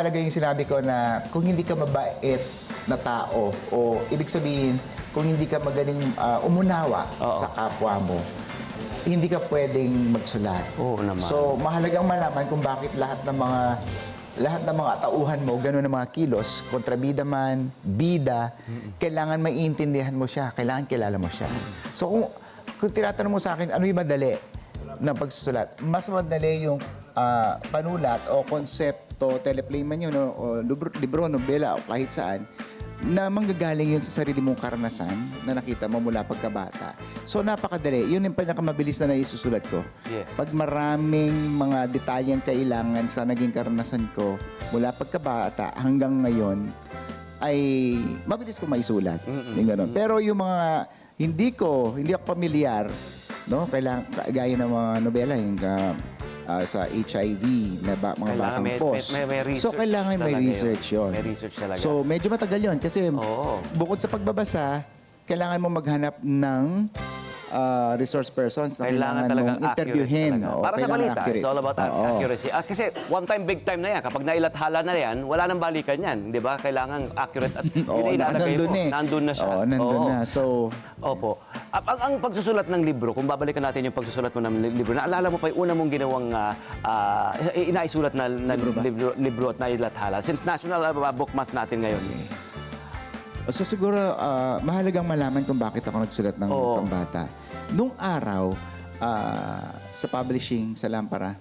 Talaga yung sinabi ko na kung hindi ka mabait na tao o ibig sabihin kung hindi ka magaling umunawa sa kapwa mo, hindi ka pwedeng magsulat. Oo naman. So, mahalagang malaman kung bakit lahat ng mga tauhan mo, gano'n ang mga kilos, kontrabida man, bida, kailangan maiintindihan mo siya, kailangan kilala mo siya. So, kung tinatanong mo sa akin, ano yung madali ng pagsusulat? Mas madali yung panulat o konsepto, teleplay man yun, o libro, nobela, o kahit saan, na manggagaling yun sa sarili mong karanasan na nakita mo mula pagkabata. So, napakadali. Yun yung pinakamabilis na naisusulat ko. Yes. Pag maraming mga detalyeng kailangan sa naging karanasan ko mula pagkabata hanggang ngayon, ay mabilis ko maisulat. Yung ganun. Pero yung mga hindi ako pamilyar, no? Gaya ng mga nobela, yung sa HIV na mga Kailangan batang may post. research So, kailangan may talaga research yun. May research talaga. So, medyo matagal yun kasi Oo. bukod sa pagbabasa, kailangan mo maghanap ng resource persons na Kailangan kailangan talagang mong interviewin. accurate talaga. Oo, Para sa kailangan balita, accurate. it's all about Oo. accuracy. Kasi one time, big time na yan. Kapag nailathala na yan, wala nang balikan yan. Di ba? Kailangan accurate at yun Oo, ay ilalagay nandun mo. eh. Nandun na siya. Oo, nandun Oo. na. So, Opo. Ang pagsusulat ng libro, kung babalikan natin yung pagsusulat mo ng libro, naalala mo pa yung una mong ginawang inaisulat na libro at nailathala. Since National Book Month natin ngayon. so siguro, mahalagang malaman kung bakit ako nagsulat ng Oo. pambata. Nung araw, sa publishing, sa Lampara,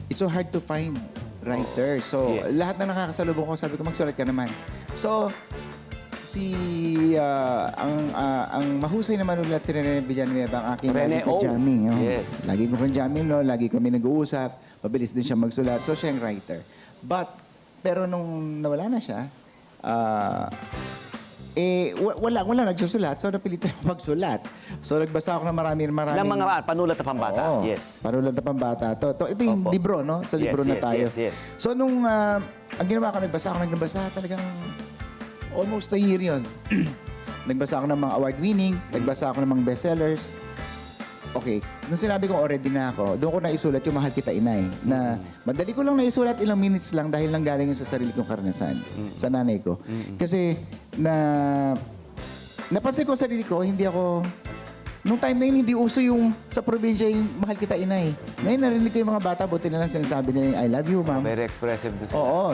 it's so hard to find writers. So, Yes. lahat na nakakasalubong ko, sabi ko, magsulat ka naman. So, ang mahusay na manulat si Rene Villanueva, ang aking Rene lagi ko O. jamming. Oh. Yes. Lagi ko kang jamming, no? Lagi kami nag-uusap. Mabilis din siya magsulat. So, siya yung writer. Pero nung nawala na siya, wala nagsusulat. So, napilitan ako magsulat. So, nagbasa ako ng maraming Ng mga panulat na pambata. Oo, Yes. panulat na pambata. Ito yung Opo. libro, no? Sa libro Yes, na yes, tayo. yes, yes. So, nung ang ginawa ko, nagbasa talagang almost a year yun. Nagbasa ako ng mga award-winning, nagbasa ako ng mga bestsellers. Okay, nung sinabi ko already na ako, doon ko naisulat yung Mahal Kita Inay, na madali ko lang naisulat, ilang minutes lang dahil lang galing yun sa sarili kong karanasan, sa nanay ko. Kasi napansin ko sa sarili ko, hindi ako. Nung time na yun, hindi uso yung sa probinsya yung Mahal Kita Inay. Ngayon narinig ko yung mga bata, buti na lang sinasabi nila yung I love you, ma'am. Very expressive din sila. Oo,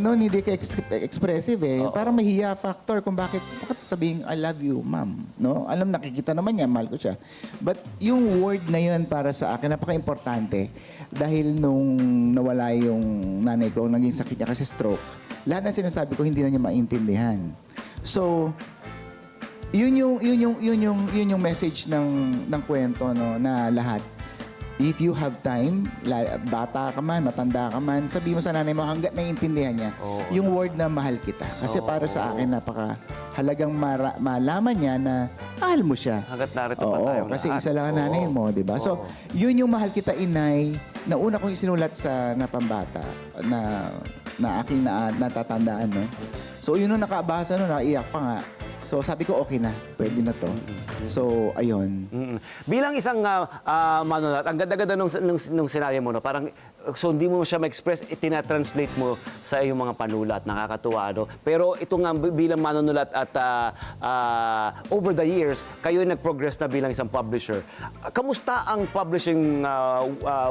noon hindi ka expressive eh. Parang mahiya factor kung bakit sabihin I love you, ma'am. No? Alam, nakikita naman niya, mahal ko siya. But yung word na yun para sa akin, napaka-importante. Dahil nung nawala yung nanay ko, naging sakit niya kasi stroke, lahat ng sinasabi ko hindi na niya maintindihan. So, yun yung message ng kwento, no, na lahat. If you have time, bata ka man, matanda ka man, sabi mo sa nanay mo hanggat naiintindihan niya yung word na mahal kita. Kasi para sa akin, napaka-halagang malaman niya na mahal mo siya. Hanggat narito pa tayo. Kasi isa lang ang nanay mo, di ba? So, yun yung Mahal Kita Inay na una kong isinulat sa napambata na aking natatandaan, no? So, yun nung nakabasa nun, naiyak pa nga. So, sabi ko, okay na. Pwede na to. So, ayun. Bilang isang manulat, ang ganda-ganda nung senaryo mo, no? Parang, so hindi mo siya ma-express, itinatranslate mo sa iyong mga panulat. Nakakatuwa, no? Pero ito nga, bilang manunulat at over the years, kayo nag-progress na bilang isang publisher. Kamusta ang publishing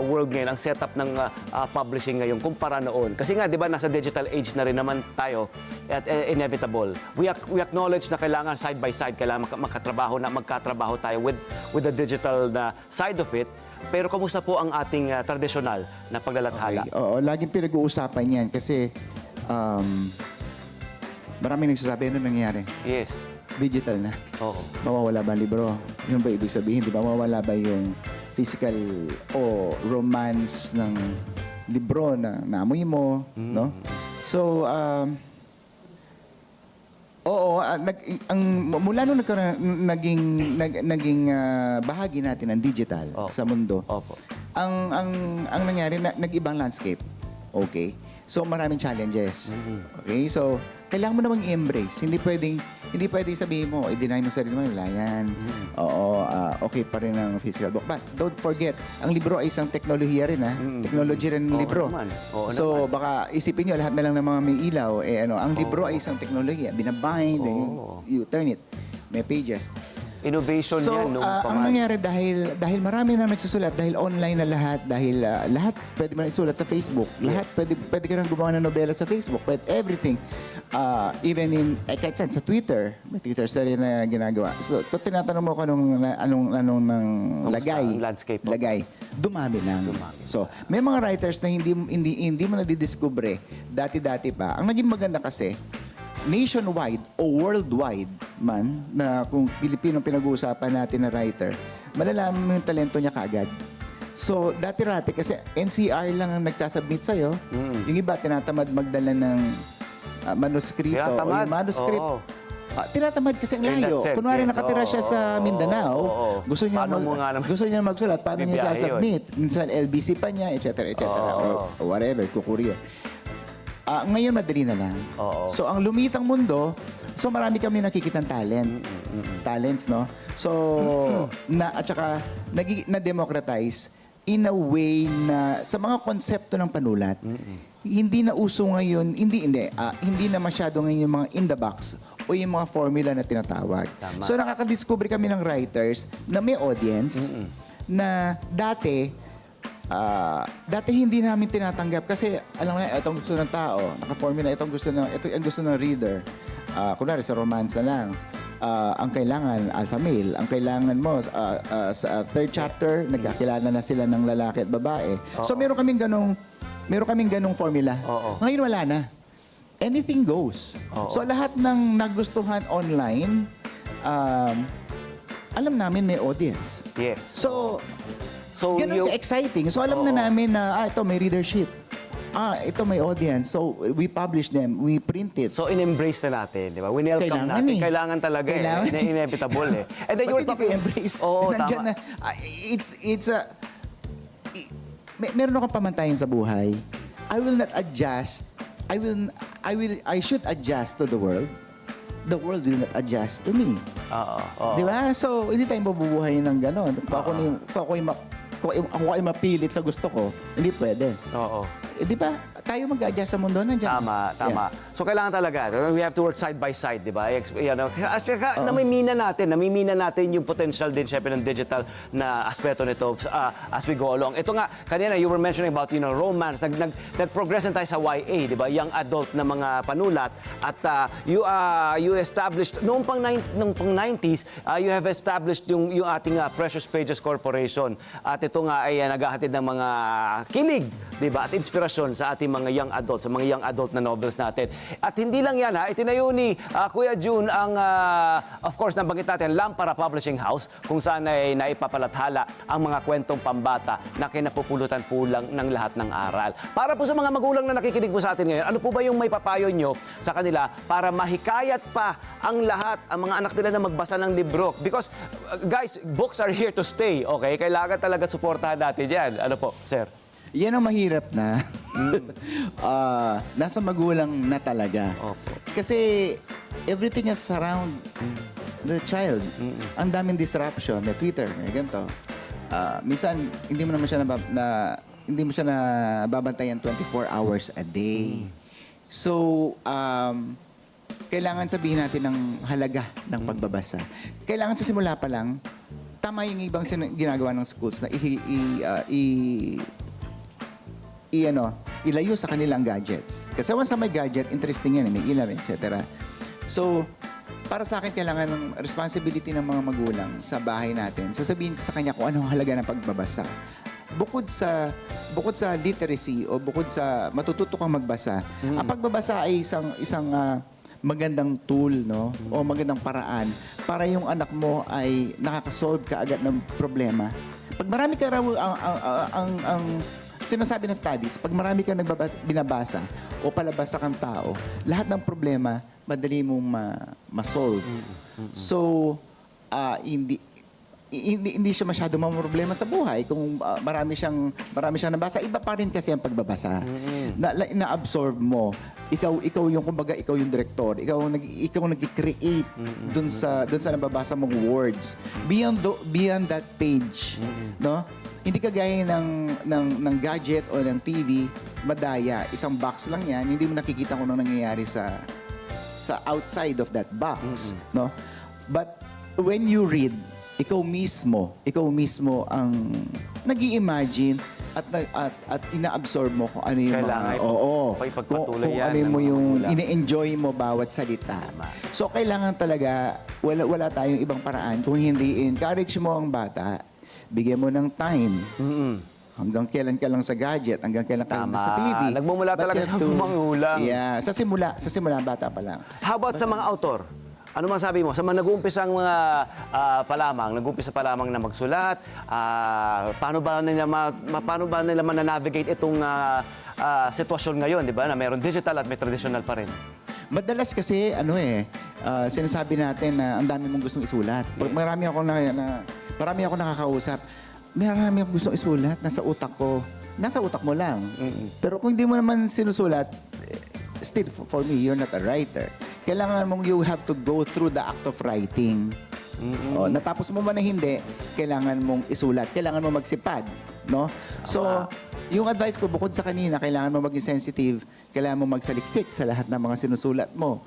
world ngayon, ang setup ng publishing ngayon, kumpara noon? Kasi nga, di ba, nasa digital age na rin naman tayo at inevitable. We acknowledge na kailangan side by side, kailangan magkatrabaho tayo with the digital na side of it. Pero kamusta po ang ating tradisyonal na paglalathala? Okay. Oo, laging pinag-uusapan yan kasi maraming nagsasabi, ano nangyayari? Yes. Digital na. Oo. Mawawala ba ang libro? Yun ba ibig sabihin? Di ba? Mawawala ba yung physical o romance ng libro na naamoy mo? No? So, mula nung naging bahagi natin ng digital sa mundo, Opo. ang nangyari, nag-ibang landscape. Okay? So maraming challenges. Okay? So kailangan mo namang i-embrace. Hindi pwedeng sabihin mo, i-deny mo sarili mo, wala yan. Oo, okay pa rin ang physical book. But don't forget, ang libro ay isang teknolohiya rin, ha? Technology rin ang Oo libro. naman. Oo So baka isipin nyo, lahat na lang ng mga may ilaw, ang libro ay isang teknolohiya. Binabind, then you turn it. May pages. Innovation So, yan nung ang nangyari dahil marami na nagsusulat, dahil online na lahat, dahil lahat pwede mo na isulat sa Facebook, lahat pwede ka nang gumawa ng nobela sa Facebook, but everything, even in, kahit saan, sa Twitter, may Twitter sa rin na ginagawa. So, tinatanong mo ko anong nang lagay, ang landscape mo? lagay, dumami lang. So, may mga writers na hindi mo nadidiscover dati-dati pa. Ang naging maganda kasi, nationwide o worldwide man, na kung Pilipinong pinag-uusapan natin na writer, malalaman mo yung talento niya kaagad. So, dati-rati, kasi NCR lang ang nagsasubmit sa'yo. Yung iba, tinatamad magdala ng manuskrito. O Tinatamad? yung manuscript. Oo. Tinatamad kasi ang In that layo. sense, Kunwari yes. nakatira siya sa Mindanao, Oo. gusto niya, Paano mo nga naman gusto niya magsulat, paano niya bibiyahe sasubmit? Minsan LBC pa niya, etc. Or whatever, kukuryer. Ngayon, madali na lang. Oo. So, ang lumitang mundo, so marami kami nakikitang talents, no? So, at saka, na-democratize in a way na sa mga konsepto ng panulat, hindi na uso ngayon, hindi na masyado ngayon yung mga in the box o yung mga formula na tinatawag. Tama. So, nakakadiscover kami ng writers na may audience na dati hindi namin tinatanggap kasi alam mo na, itong gusto ng tao, naka-formula, ito ang gusto ng reader. Kunwari sa romance na lang, ang kailangan alpha male, ang kailangan mo sa third chapter, nagkakilala na sila ng lalaki at babae. So meron kaming ganong formula. Ngayon wala na. Anything goes. So lahat ng nagustuhan online, alam namin may audience. Yes. So, ganun ka-exciting. So, alam na namin na, ito may readership. Ito may audience. So, we publish them. We print it. So, in-embrace na natin, di ba? Winelcome Kailangan natin. eh. Kailangan talaga Kailangan. inevitable eh. And then you were Ba't hindi ko embrace? Oo, Nandyan tama. na. Meron akong pamantayan sa buhay. I will not adjust. I should adjust to the world. The world will not adjust to me. Oo. Di ba? So, hindi tayo mabubuhay ng gano'n. Kung ako ay mapilit sa gusto ko, hindi pwede. Oo. Di ba? Tayo mag-adjust sa mundo, nandiyan. Tama. Yeah. So, kailangan talaga. We have to work side by side, di ba? At saka, namimina natin yung potential din, syempre, ng digital na aspeto nito as we go along. Ito nga, kanina, you were mentioning about, romance. Nag-progress na tayo sa YA, di ba? Young adult na mga panulat. At you established, noong pang 90s, you have established yung ating Precious Pages Corporation. At ito nga ay naghahatid ng mga kilig, di ba? At inspirasyon sa ating mga young adults, sa mga young adult na novels natin. At hindi lang yan, itinayo ni Kuya June ang, of course, nabanggit natin, Lampara Publishing House, kung saan ay naipapalathala ang mga kwentong pambata na kinapupulutan po lang ng lahat ng aral. Para po sa mga magulang na nakikinig po sa atin ngayon, ano po ba yung may papayo nyo sa kanila para mahikayat pa ang lahat, ang mga anak nila na magbasa ng libro? Because, guys, books are here to stay, okay? Kailangan talaga suportahan natin yan. Ano po, sir? Yan ang mahirap na. Nasa magulang na talaga. Opo. Kasi everything is around the child. Ang daming disruption. May Twitter, may ganito. Minsan, hindi mo siya nababantayan 24 hours a day. So, kailangan sabihin natin ng halaga ng pagbabasa. Kailangan sa simula pa lang, tama yung ibang ginagawa ng schools na ilayo sa kanilang gadgets. Kasi once na may gadget, interesting yan, may ilaw, etc. So, para sa akin, kailangan ng responsibility ng mga magulang sa bahay natin. Sasabihin sa kanya kung anong halaga ng pagbabasa. Bukod sa literacy o bukod sa matututo kang magbasa, ang pagbabasa ay isang magandang tool, no? O magandang paraan para yung anak mo ay nakakasolve kaagad ng problema. Pag marami ka raw ang sinasabi ng studies, pag marami kang binabasa o palabasa kang tao, lahat ng problema, madali mong ma-solve. So, hindi siya masyado problema sa buhay kung marami siyang nabasa. Iba pa rin kasi ang pagbabasa. Na-absorb mo. Ikaw yung kumbaga ikaw yung director. Ikaw nag-create dun sa nababasa mong words. Beyond that page, no? Hindi kagaya ng gadget o ng TV, madaya. Isang box lang yan. Hindi mo nakikita kung ano nangyayari sa outside of that box, no? But when you read, ikaw mismo ang nag-i-imagine at ina-absorb mo kung ano yung Kailangan ipagpatuloy kung yan ano ng mo mga yung magulang. ine-enjoy mo bawat salita. So kailangan talaga wala tayong ibang paraan kung hindi encourage mo ang bata, bigyan mo ng time. Hanggang kailan ka lang sa gadget, hanggang kailan ka lang Tama. sa TV. Nagmumula But talaga you have sa magulang. Yeah, sa simula bata pa lang. How about sa mga author? Ano man sabi mo? Sa mga nag-uumpisang mga nag-uumpisa pa lamang na magsulat, paano ba nila mananavigate itong sitwasyon ngayon, di ba? Na mayroon digital at may traditional pa rin. Madalas kasi, sinasabi natin na ang dami mong gustong isulat. Marami ako nakakausap. Marami akong gustong isulat, nasa utak ko. Nasa utak mo lang. Pero kung hindi mo naman sinusulat, still, for me, you're not a writer. Kailangan mong you have to go through the act of writing. Natapos mo man na hindi, kailangan mong isulat. Kailangan mo magsipag. No? So, yung advice ko, bukod sa kanina, kailangan mo maging sensitive, kailangan mo magsaliksik sa lahat ng mga sinusulat mo.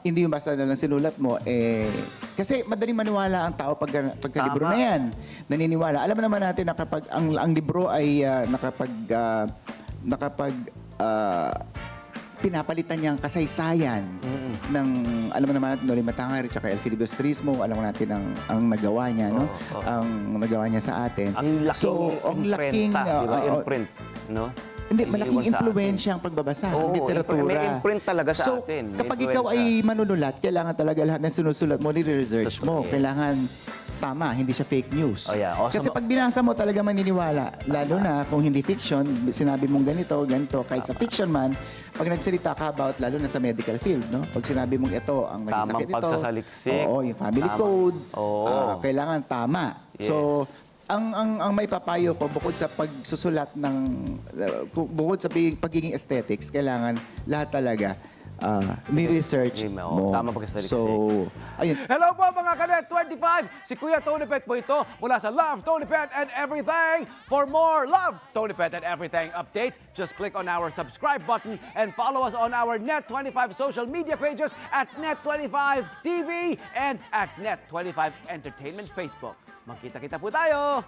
Hindi yung basta na lang sinulat mo, kasi madaling maniwala ang tao pagka-libro na yan. Naniniwala. Alam naman natin na kapag ang libro ay pinapalitan niya ang kasaysayan ng, alam naman natin, Noli Matangari at Elfidios Trismo, alam natin ang nagawa niya, no? Ang nagawa niya sa atin. Ang laking imprint, no? Hindi, malaking Iniiwan sa impluwensya ang pagbabasa, ang Oo, literatura. may imprint talaga sa atin. May Kapag ikaw ay manunulat, kailangan talaga lahat ng sinusulat mo, nire-research mo. Yes. Kailangan tama, hindi siya fake news. Oh, yeah. Kasi pag binasa mo talaga maniniwala, lalo na kung hindi fiction, sinabi mong ganito, kahit sa fiction man, pag nagsalita ka about, lalo na sa medical field, no? Pag sinabi mong ito, ang naging sakit Tamang ito. pagsasaliksik. Oo, yung family Tama. code. Oo. Kailangan tama. Yes. So, ang may papayo ko bukod sa pagsusulat bukod sa pagiging aesthetics, kailangan lahat talaga ni-research mo. Tama pagsasaliksik. So, ayun. Hello po mga Kanet 25! Si Kuya Tony Pet po ito mula sa Love, Tony Pet and Everything. For more Love, Tony Pet and Everything updates, just click on our subscribe button and follow us on our Net25 social media pages at Net25 TV and at Net25 Entertainment Facebook. Magkita-kita po tayo!